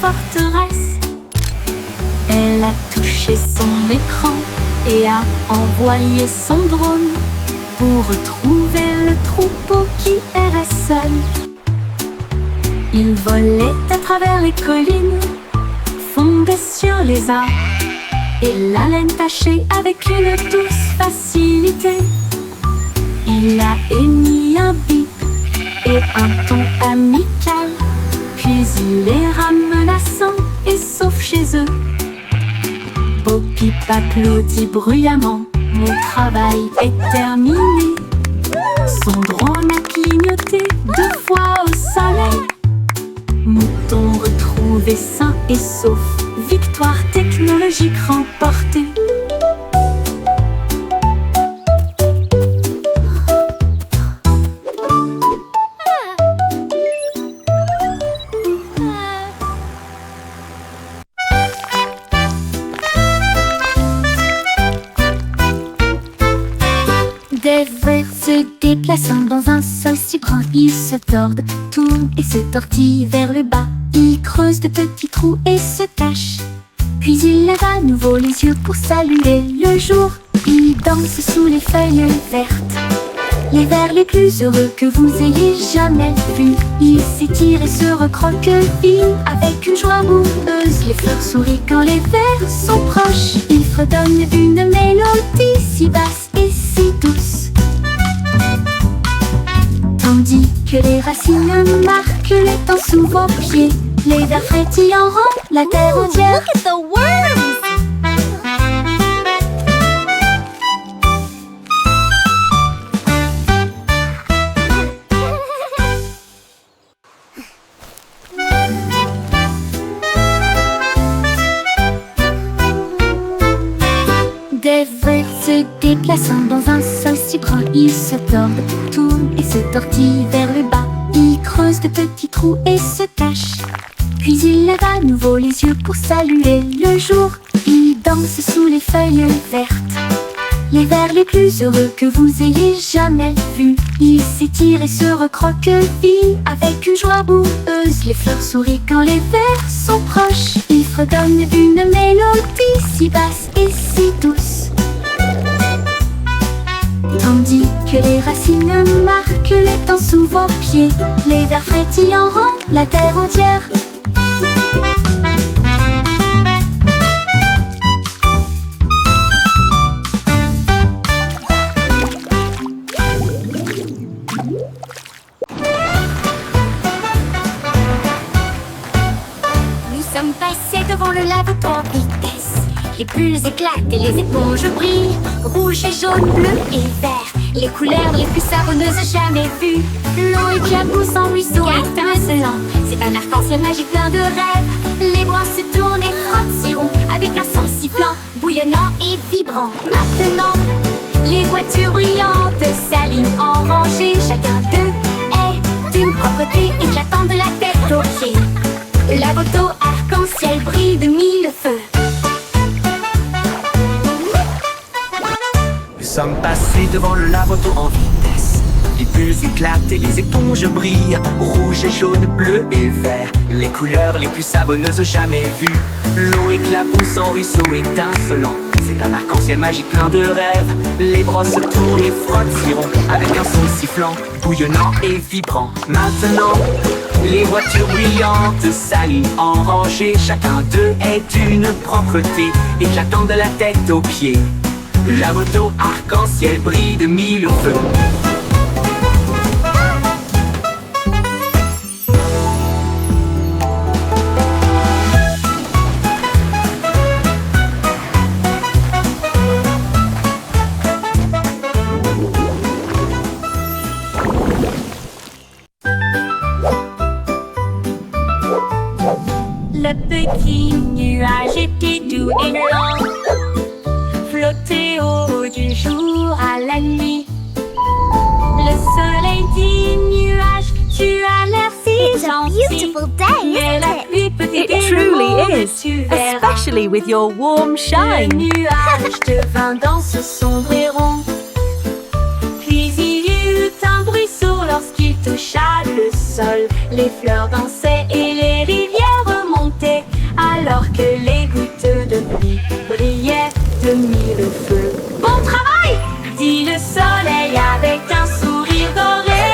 forteresse. Elle a touché son écran et a envoyé son drone pour retrouver le troupeau qui errait seul. Il volait à travers les collines, fondait sur les arbres et la laine tachée avec une douce facilité. Il a émis un bip et un ton amical, puis il les menaçant et sauf chez eux. Bo-Peep applaudit bruyamment, mon travail est terminé. Son drone a clignoté 2 fois au soleil. Mouton retrouvé sain et sauf, victoire technologique remportée. Des vers se déplaçant dans un sol si grand, ils se tordent, tournent et se tortillent vers le bas. Ils creusent de petits trous et se cachent. Puis ils lèvent à nouveau les yeux pour saluer le jour. Ils dansent sous les feuilles vertes, les vers les plus heureux que vous ayez jamais vus. Ils s'étirent et se recroquevillent avec une joie boueuse. Les fleurs sourient quand les vers sont proches. Ils fredonnent une mélodie si basse et si douce, tandis que les racines marquent les temps sous vos pieds. Les vers frétillants rendent la terre entière. Look at the worms! Des vers se déplaçant dans un sol si grand, ils se tordent, tournent et se tortillent vers le bas. Ils creusent de petits trous et se cachent. Puis ils lèvent à nouveau les yeux pour saluer le jour. Ils dansent sous les feuilles vertes, les vers les plus heureux que vous ayez jamais vus. Ils s'étirent et se recroquevillent avec une joie boueuse. Les fleurs sourient quand les vers sont proches. Ils fredonnent une mélodie si basse et si douce, tandis que les racines marquent les temps sous vos pieds. Les vers frétillants rendent la terre entière. Nous sommes passés devant le lave en vitesse. Les bulles éclatent et les éponges brillent. Rouge et jaune, bleu et vert, les couleurs les plus savonneuses jamais vues. L'eau éclabousse en ruisseau étincelant. C'est un arc-en-ciel magique plein de rêves. Les bras se tournent et frottent si rond, avec un son sifflant, bouillonnant et vibrant. Maintenant, les voitures brillantes s'alignent en rangée. Chacun d'eux est d'une propreté éclatante de la tête aux pieds. La moto arc-en-ciel brille de 1000 feux. Nous sommes passés devant le lave-auto en vitesse. Les bulles éclatent et les éponges brillent. Rouge et jaune, bleu et vert, les couleurs les plus savonneuses jamais vues. L'eau éclabousse en ruisseau étincelant. C'est un arc-en-ciel magique plein de rêves. Les brosses tournent et frottent si rond, avec un son sifflant, bouillonnant et vibrant. Maintenant, les voitures brillantes s'alignent en rangée. Chacun d'eux est d'une propreté éclatante de la tête aux pieds. La moto arc-en-ciel brille de 1000 feux. Le petit nuage était doux et lent, flottait au haut du jour à la nuit. Le soleil dit nuage, tu as l'air si It's a gentil. beautiful day, Mais la isn't it? pluie peut It t'aider truly le monde, is, tu verras. especially with your warm Le shine. nuage devint dans ce sombre et rond. Puis il y eut un bruisseau lorsqu'il toucha le sol. Les fleurs dansaient et les rivières remontaient. alors que les gouttes de pluie brillaient de mille feux. Bon travail, dit le soleil avec un sourire doré.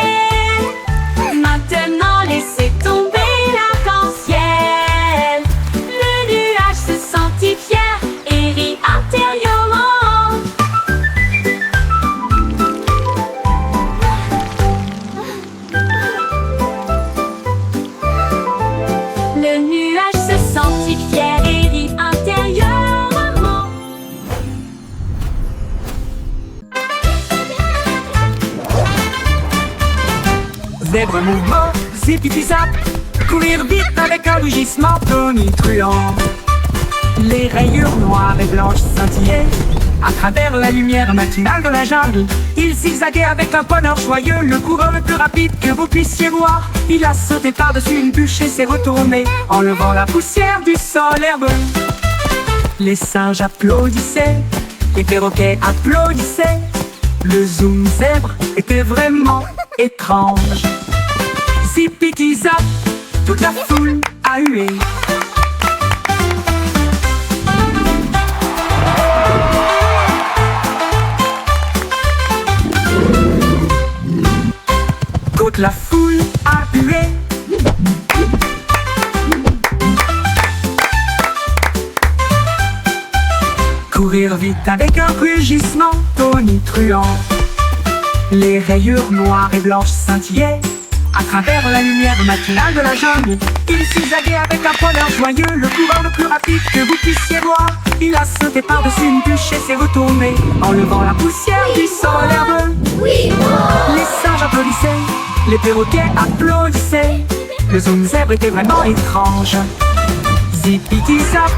Maintenant laissez tomber l'arc-en-ciel. Le nuage se sentit fier et rit intérieurement. Le nuage se sentit fier et rit intérieurement. Zèbre mouvement, zip-zip-zap, courir vite avec un rugissement tonitruant. Les rayures noires et blanches scintillaient à travers la lumière matinale de la jungle. Il zigzaguait avec un bonheur joyeux, le coureur le plus rapide que vous puissiez voir. Il a sauté par-dessus une bûche et s'est retourné, enlevant la poussière du sol herbeux. Les singes applaudissaient, les perroquets applaudissaient. Le zoom zèbre était vraiment étrange. Zip-zip-zap, toute la foule a hué. Toute la foule a hué. Courir vite avec un rugissement tonitruant. Les rayures noires et blanches scintillaient à travers la lumière matinale de la jungle. Il zigzaguait avec un bonheur joyeux, le coureur le plus rapide que vous puissiez voir. Il a sauté par-dessus une bûche et s'est retourné, enlevant la poussière du sol herbeux. Les singes applaudissaient, les perroquets applaudissaient. Le zoom zèbre était vraiment étrange. Zip-zip-zap,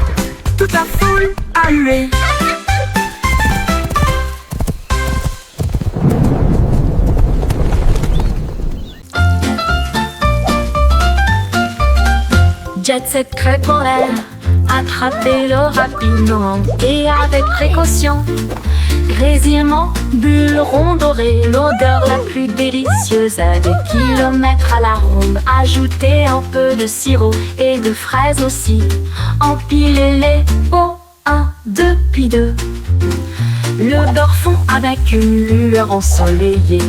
toute la foule a hué. Jet Set crêpe en l'air, attrapez-le rapidement et avec précaution. Grésillement, bulles rondes dorées, l'odeur la plus délicieuse à des kilomètres à la ronde. Ajoutez un peu de sirop et de fraises aussi. Empilez-les au 1, 2, puis 2. Le beurre fond avec une lueur ensoleillée.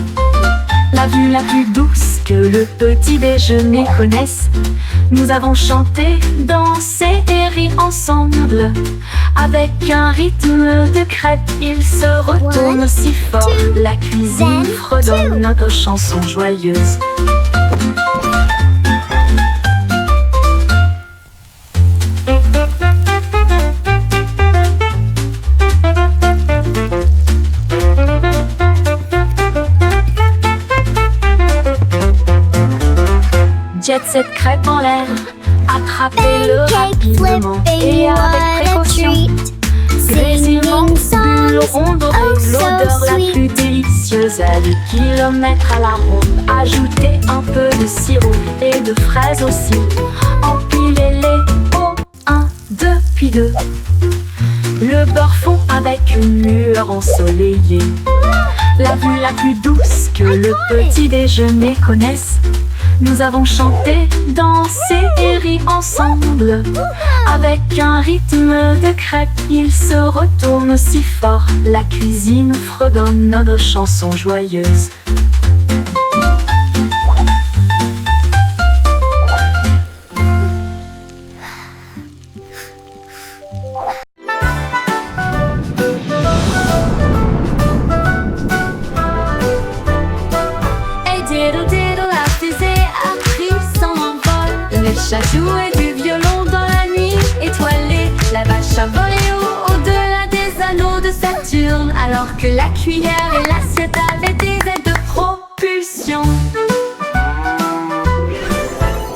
La vue la plus douce que le petit déjeuner connaisse. Nous avons chanté, dansé et ri ensemble. Avec un rythme de crêpe, il se retourne si fort. La cuisine fredonne notre chanson joyeuse. Jet Set crêpe en l'air, attrapez-le rapidement et avec précaution. Grésillement, bulles rondes dorées, l'odeur la plus délicieuse à des kilomètres à la ronde. Ajoutez un peu de sirop et de fraises aussi. Empilez-les au 1, 2, puis 2. Le beurre fond avec une lueur ensoleillée. La vue la plus douce que le petit déjeuner connaisse. Nous avons chanté, dansé et ri ensemble. Avec un rythme de crêpe, il se retourne si fort. La cuisine fredonne notre chanson joyeuse. Le chat jouait du violon dans la nuit étoilée. La vache a volé au-delà des anneaux de Saturne, alors que la cuillère et l'assiette avaient des ailes de propulsion.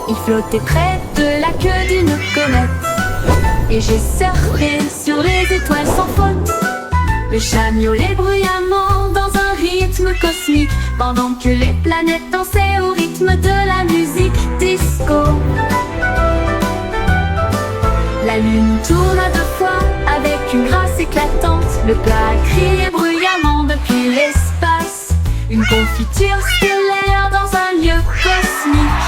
Il flottait près de la queue d'une comète, et j'ai surfé sur les étoiles sans faute. Le chat miaulait bruyamment dans un rythme cosmique, pendant que les planètes dansaient au rythme de la musique disco. La lune tourna 2 fois avec une grâce éclatante. Le plat criait bruyamment depuis l'espace. Une confiture stellaire dans un lieu cosmique.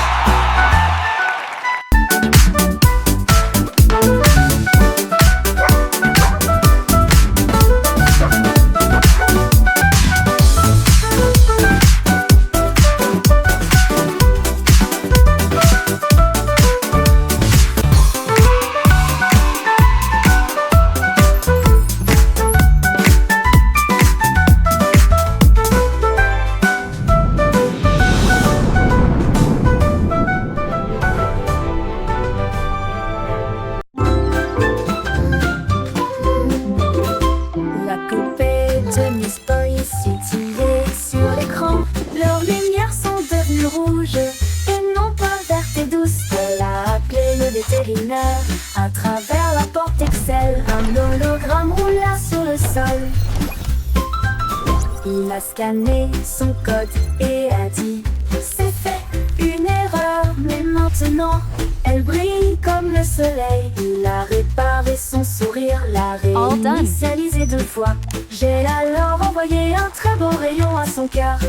a scanné son code et a dit: c'est fait, une erreur, mais maintenant elle brille comme le soleil. Il a réparé son sourire, l'a All done. réinitialisé 2 fois. J'ai alors envoyé un très beau rayon à son cœur.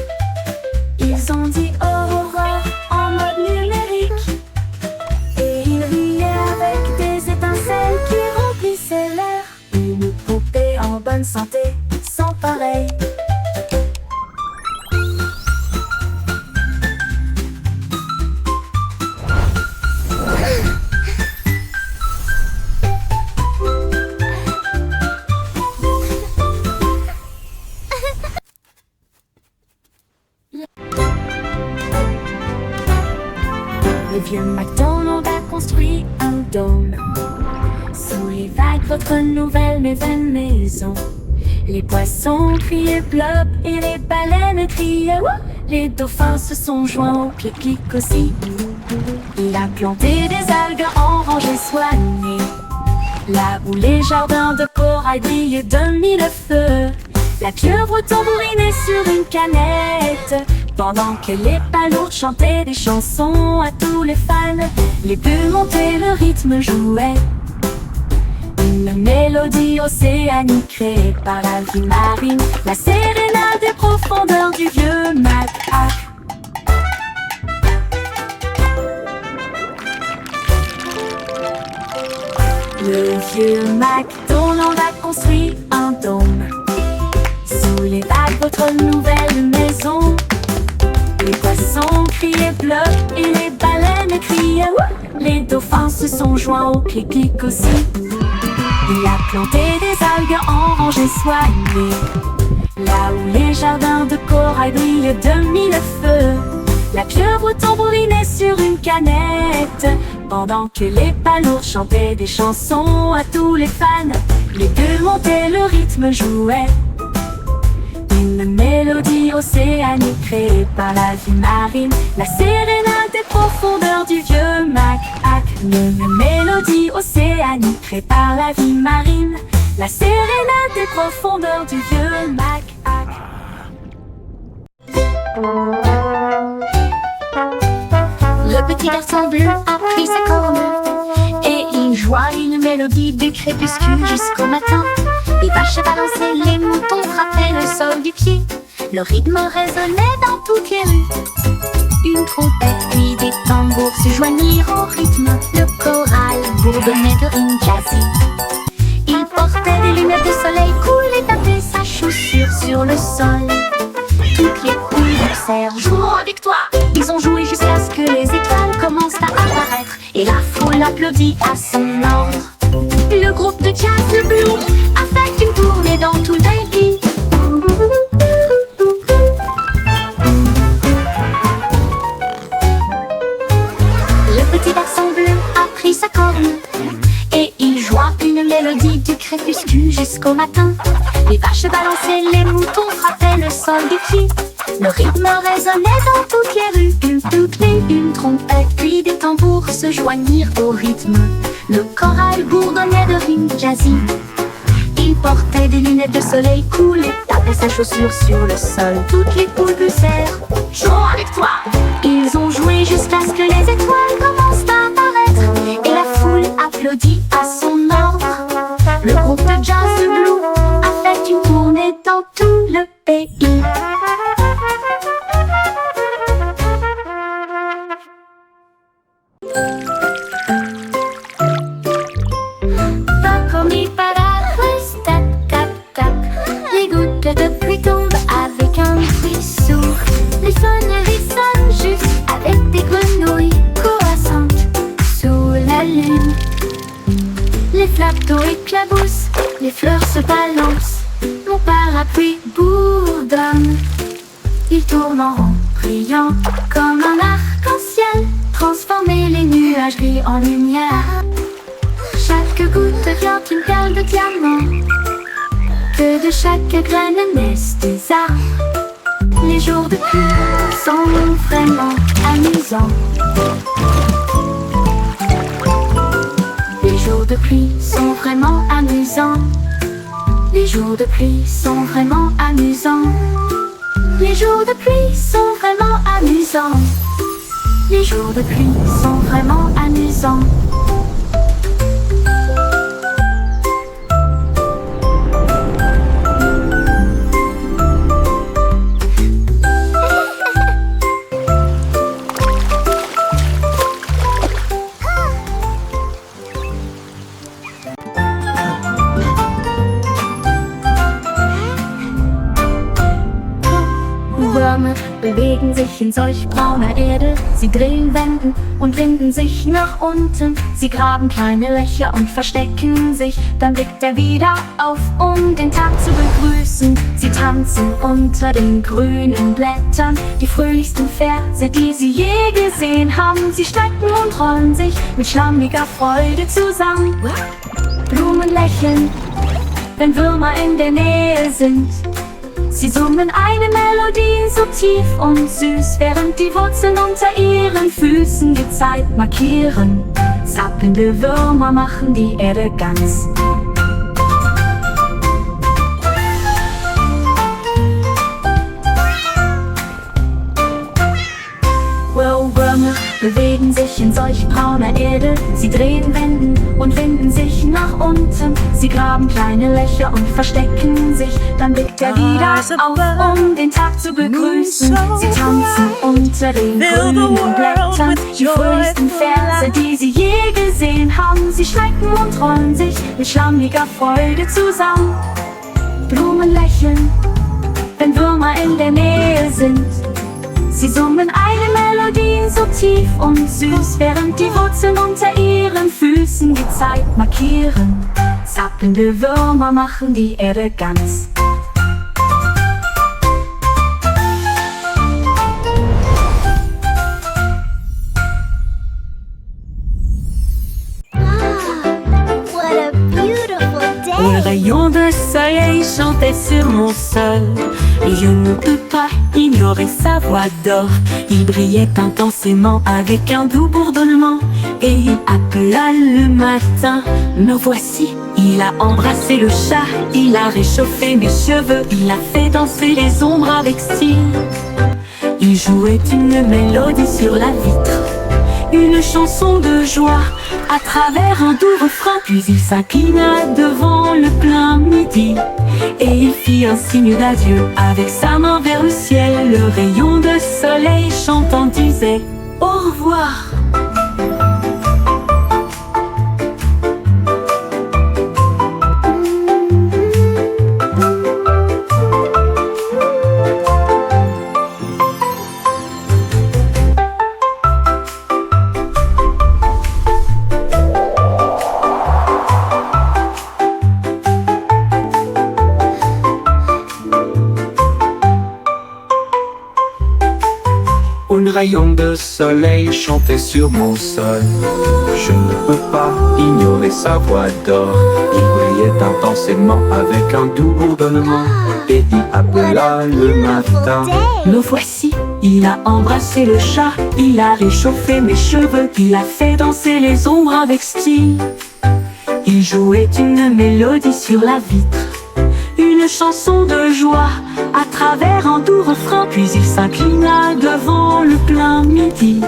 Ils ont dit Aurora en mode numérique, et il riait avec des étincelles qui remplissaient l'air. Une poupée en bonne santé, sans pareil. Le vieux McDonald a construit un dôme sous les vagues, votre nouvelle mais vaine maison. Les poissons criaient plop et les baleines criaient wouh. Les dauphins se sont joints au clic-clic aussi. Il a planté des algues en rangées soignées, là où les jardins de corail brillaient de mille feux. La pieuvre tambourinait sur une canette, pendant que les palourdes chantaient des chansons à tous les fans. Les bulles montaient, le rythme jouait, une mélodie océanique créée par la vie marine, la sérénade des profondeurs du vieux macaque. Le vieux McDonald a construit un dôme sous les vagues, votre nouvelle maison. Les poissons criaient bleu et les baleines criaient wouh. Les dauphins se sont joints au clic-clic aussi. Il a planté des algues en rangées soignées, là où les jardins de corail brillaient de mille feux. La pieuvre tambourinait sur une canette, pendant que les palourdes chantaient des chansons à tous les fans. Les bulles montaient, le rythme jouait, une mélodie océanique créée par la vie marine, la sérénade des profondeurs du vieux macaque. Une mélodie océanique créée par la vie marine, la sérénade des profondeurs du vieux macaque. Le petit garçon bleu a pris sa corne et il joua une mélodie du crépuscule jusqu'au matin. Les vaches balançaient, les moutons frappaient le sol du pied. Le rythme résonnait dans toutes les rues. Une trompette puis des tambours se joignirent au rythme. Le choral bourdonnait de rimes jazzy. Il portait des lunettes de soleil cool et tapait sa chaussure sur le sol. Toutes les poules dansèrent, jouant avec toi. Ils ont joué jusqu'à ce que les étoiles commencent à apparaître, et la foule applaudit à son ordre. Le groupe de jazz, le Blue, a fait une tournée dans tout le pays. Le petit garçon bleu a pris sa corne et il joua une mélodie du crépuscule jusqu'au matin. Les vaches balançaient, les moutons frappaient le sol du pied. Le rythme résonnait dans toutes les rues. Une trompette puis des tambours se joignirent au rythme. Le choral bourdonnait de rimes jazzy. Il portait des lunettes de soleil cool et tapait sa chaussure sur le sol. Toutes les poules poussèrent, jouons avec toi. Ils ont joué jusqu'à ce que les étoiles commencent à apparaître, et la foule applaudit à son ordre. Le groupe de jazz de Blue a fait une tournée dans tout le pays. Les gouttes de pluie tombent avec un bruit sourd. Les sonneries sonnent juste avec des grenouilles croissantes sous la lune. Les flaques d'eau éclaboussent, les fleurs se balancent. Mon parapluie bourdonne. Il tourne en rond, brillant comme un arc-en-ciel. Transformer les nuages gris en lumière. Chaque goutte devient une perle de diamant. Que de chaque graine naissent des arbres. Les jours de pluie sont vraiment amusants. Les jours de pluie sont vraiment amusants. Les jours de pluie sont vraiment amusants. Les jours de pluie sont vraiment amusants. Les jours de pluie sont vraiment amusants. Würmer bewegen sich in solch brauner Erde. Sie drehen, wenden und winden sich nach unten. Sie graben kleine Löcher und verstecken sich. Dann blickt er wieder auf, um den Tag zu begrüßen. Sie tanzen unter den grünen Blättern. Die fröhlichsten Verse, die sie je gesehen haben. Sie strecken und rollen sich mit schlammiger Freude zusammen. Blumen lächeln, wenn Würmer in der Nähe sind. Sie summen eine Melodie so tief und süß, während die Wurzeln unter ihren Füßen die Zeit markieren. Zappelnde Würmer machen die Erde ganz. Würmer bewegen sich in solch brauner Erde. Sie drehen, wenden und winden sich nach unten. Sie graben kleine Löcher und verstecken sich. Dann blickt er wieder auf, um den Tag zu begrüßen. Sie tanzen unter den grünen Blättern. Die fröhlichsten Verse, die sie je gesehen haben. Sie schrecken und rollen sich mit schlammiger Freude zusammen. Blumen lächeln, wenn Würmer in der Nähe sind. Sie summen eine Melodie so tief und süß, während die Wurzeln unter ihren Füßen die Zeit markieren. Zappelnde Würmer machen die Erde ganz. Un rayon de soleil chantait sur mon sol, et je ne peux pas ignorer sa voix d'or. Il brillait intensément avec un doux bourdonnement, et il appela le matin. Me voici, il a embrassé le chat, il a réchauffé mes cheveux, il a fait danser les ombres avec style. Il jouait une mélodie sur la vitre, une chanson de joie à travers un doux refrain. Puis il s'inclina devant le plein midi, et il fit un signe d'adieu avec sa main vers le ciel. Le rayon de soleil chantant disait au revoir. Un rayon de soleil chantait sur mon sol. Je ne peux pas ignorer sa voix d'or. Il brillait intensément avec un doux bourdonnement, et il appela le matin. Me voici, il a embrassé le chat, il a réchauffé mes cheveux, il a fait danser les ombres avec style. Il jouait une mélodie sur la vitre, une chanson de joie à travers un doux refrain. Puis il s'inclina devant le plein midi,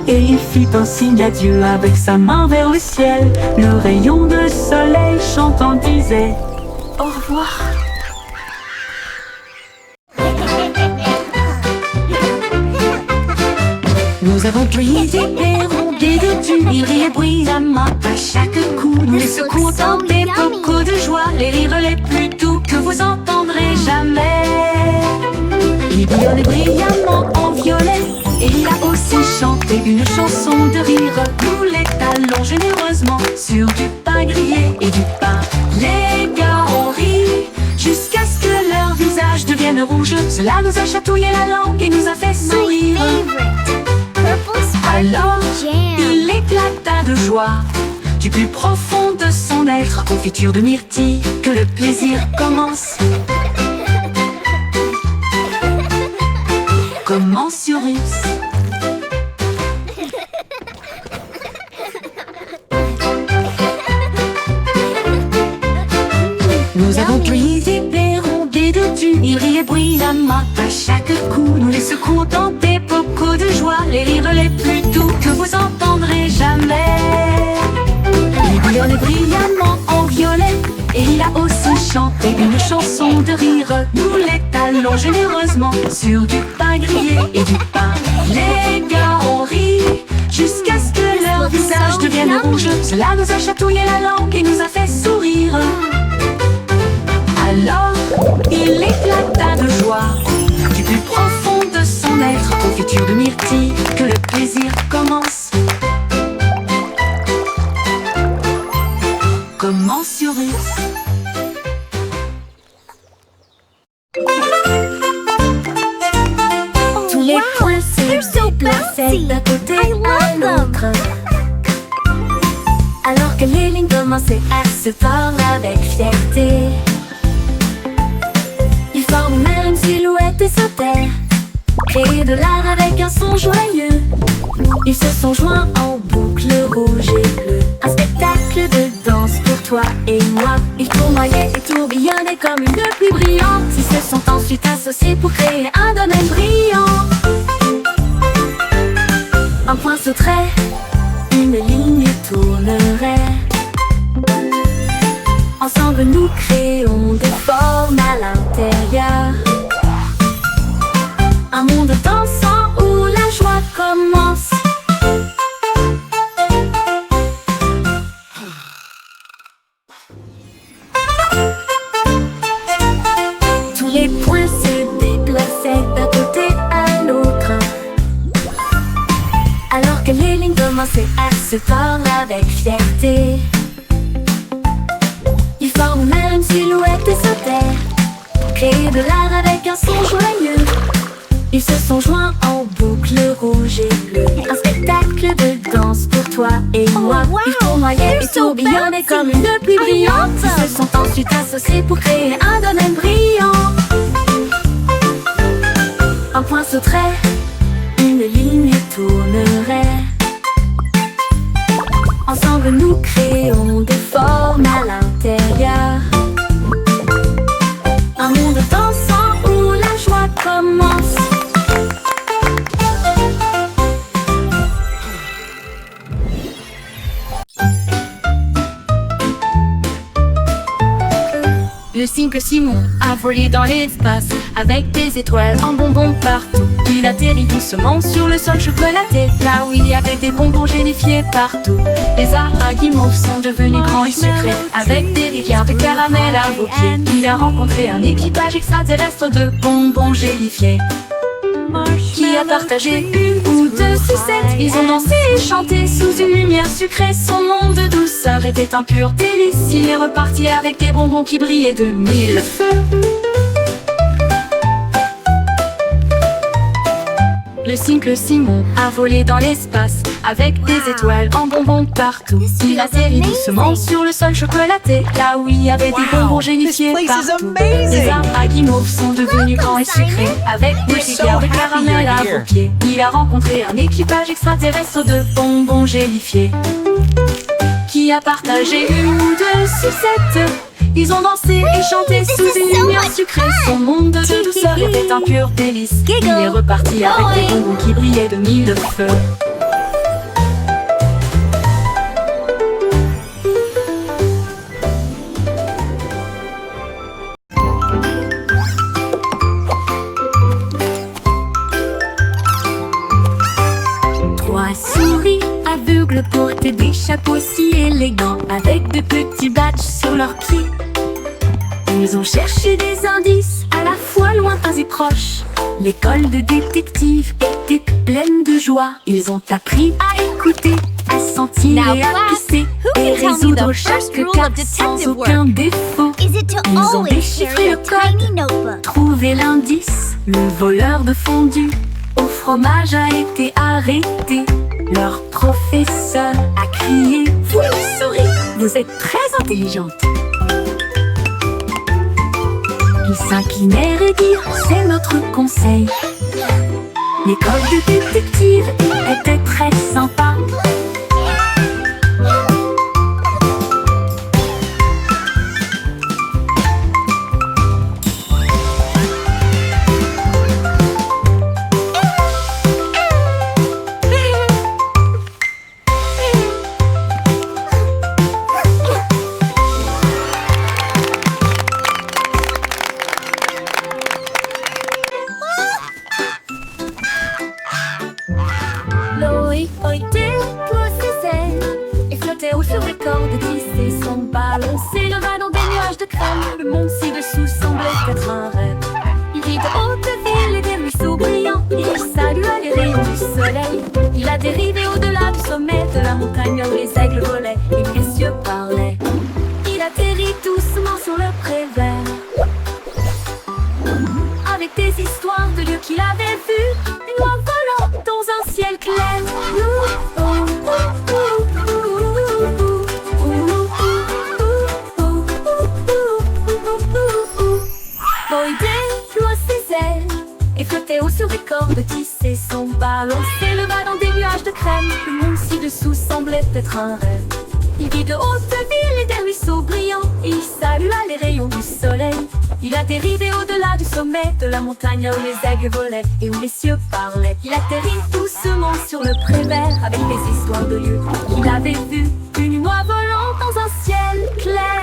et il fit un signe d'adieu avec sa main vers le ciel. Le rayon de soleil chantant disait au revoir. Nous avons brisé et rondé de tu, il riait bruyamment à chaque coup. Nous secouons des beaucoup de joie, les rires les plus doux que vous entendrez jamais. Il bouillonnait brillamment en violet, et il a aussi chanté une chanson de rire. Nous l'étalons généreusement sur du pain grillé et du pain. Les gars ont ri jusqu'à ce que leur visage devienne rouge. Cela nous a chatouillé la langue et nous a fait sourire. Alors, il éclata de joie du plus profond de son être. Confiture de myrtille, que le plaisir commence. Commence sur Russe. Nous avons cueilli des pérons, des deux fondus, ils riaient bruyamment. À chaque coup, nous les secouons dans des bocaux de joie, les rires les plus doux que vous entendrez jamais. Il bouillonnait brillamment en violet, et il a aussi chanté une chanson de rire. Nous les talons généreusement sur du pain grillé et du pain. Les gars ont ri jusqu'à ce que leur visage devienne rouge. Cela nous a chatouillé la langue et nous a fait sourire. Alors, il éclata de joie du plus profond de son être. Confiture de myrtille, que le plaisir commence. Commence sur Russe. Tous les points se déplaçaient d'un côté à l'autre, alors que les lignes commençaient à se tordre avec fierté. Ils forment même une silhouette et sautèrent, créer de l'art avec un son joyeux. Ils se sont joints en boucle rouge et bleue, un spectacle de danse pour toi et moi. Ils tournoyaient et tourbillonnaient comme une pluie brillante. Ils se sont ensuite associés pour créer un domaine brillant. Un point sauterait, une ligne tournerait. Ensemble nous créons des formes à l'intérieur, un monde dansant où la joie commence. Tous les points se déplaçaient d'un côté à l'autre, alors que les lignes commençaient à se tordre avec fierté. Ils forment même une silhouette et sautèrent, créer de l'art avec un son joyeux. Ils se sont joints en boucle rouge et bleue, un spectacle de danse pour toi et moi. Ils tournoyaient et tourbillonnaient comme une pluie brillante. Ils se sont ensuite associés pour créer un domaine brillant. Un point sauterait, une ligne tournerait. Ensemble nous créons des formes à l'intérieur, un monde dansant où la joie commence. Le cycle Simon a volé dans l'espace avec des étoiles en bonbons partout. Il atterrit doucement sur le sol chocolaté, là où il y avait des bonbons gélifiés partout. Les arbres guimauves sont devenus grands et sucrés, avec des rivières de caramel à vos pieds. Il a rencontré un équipage extraterrestre de bonbons gélifiés, qui a partagé une ou deux sucettes. Ils ont dansé et chanté sous une lumière sucrée. Son monde de douceur était un pur délice. Il est reparti avec des bonbons qui brillaient de mille feux. Le cycle Simon a volé dans l'espace avec des étoiles en bonbons partout. Il atterrit doucement sur le sol chocolaté, là où il y avait des bonbons gélifiés partout. Les arbres à guimauve sont devenus grands et sucrés, avec des rivières de caramel à vos pieds. Il a rencontré un équipage extraterrestre de bonbons gélifiés, qui a partagé une ou deux sucettes. Ils ont dansé et chanté sous une lumière sucrée. Son monde de douceur était un pur délice. Il est reparti avec des bonbons qui brillaient de mille feux. Trois souris aveugles portaient des chapeaux si élégants, avec de petits badges sur leurs pieds. Ils ont cherché des indices à la fois lointains et proches. L'école de détectives était pleine de joie. Ils ont appris à écouter, à sentir et à pisser, et résoudre chaque cas sans aucun défaut. Ils ont déchiffré le code, trouvé l'indice. Le voleur de fondue au fromage a été arrêté. Leur professeur a crié: vous le saurez, vous êtes très intelligente. Ils s'inclinèrent et dirent: c'est notre conseil. L'école de détective était très sympa. Le monde ci-dessous semblait être un rêve. Il vit de hautes villes et des ruisseaux brillants. Il salue les rayons du soleil. Il a dérivé au-delà du sommet de la montagne où les aigles volaient et les cieux parlaient. Il atterrit doucement sur le pré vert, avec des histoires de lieux qu'il avait vus, une oie volant dans un ciel clair. Voyager loin ses ailes et flotter haut sur des cordes tissées, son ballon s'éleva dans des nuages de crème. Le monde ci-dessous semblait être un rêve. Il vit de hautes villes et des ruisseaux brillants. Il salua les rayons du soleil. Il a dérivé au-delà du sommet de la montagne où les aigles volaient et où les cieux parlaient. Il atterrit doucement sur le pré vert avec des histoires de lieux qu'il avait vus, une oie volant dans un ciel clair.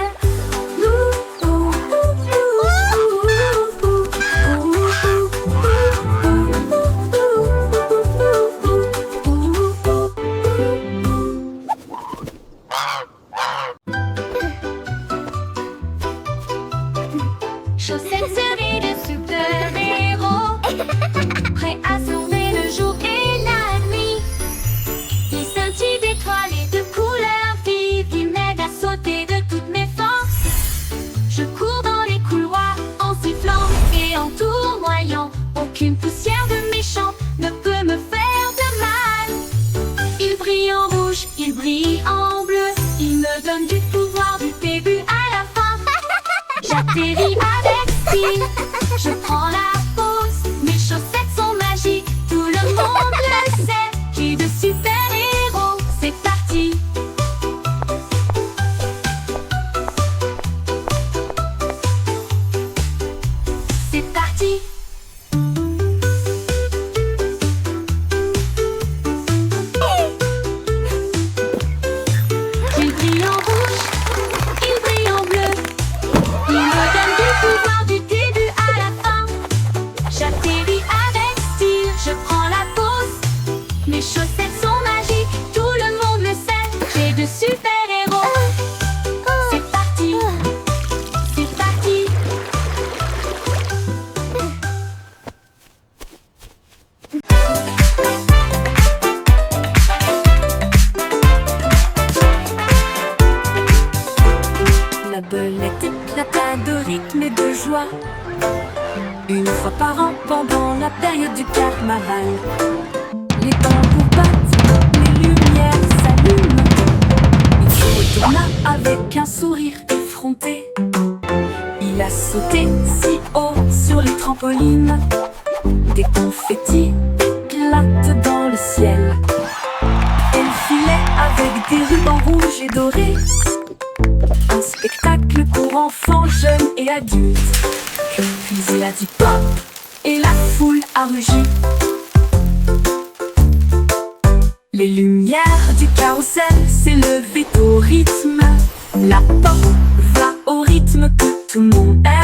Chaussettes servies de super-héros, prêts à sauver le jour et la nuit. Ils scintillent d'étoiles et de couleurs vives, ils m'aident à sauter de toutes mes forces. Je cours dans les couloirs en sifflant et en tournoyant. Aucune poussière de méchant ne peut me faire de mal. Il brille en rouge, il brille en bleu, il me donne du pouvoir du début à la fin. J'atterris avec style, je prends la pause, mes chaussettes sont magiques, tout le monde le sait. J'ai de super-héros, c'est parti. C'est parti. Il brille en rouge, il brille en bleu, il me donne du pouvoir du début à la fin. J'atterris avec style, je prends la pause, mes chaussettes sont magiques, tout le monde le sait. J'ai de super-héros, c'est parti, c'est parti. La belette éclata de rythme et de joie, une fois par an pendant la période du carnaval. Les tambours battent, les lumières s'allument. Il se retourna avec un sourire effronté. Il a sauté si haut sur les trampolines. Des confettis éclatent dans le ciel. Elle filait avec des rubans rouges et dorés. Un spectacle pour enfants, jeunes et adultes. Puis il a dit pop et la foule a rugi. Les lumières du carrousel s'élevaient au rythme. La pop va au rythme que tout le monde aime.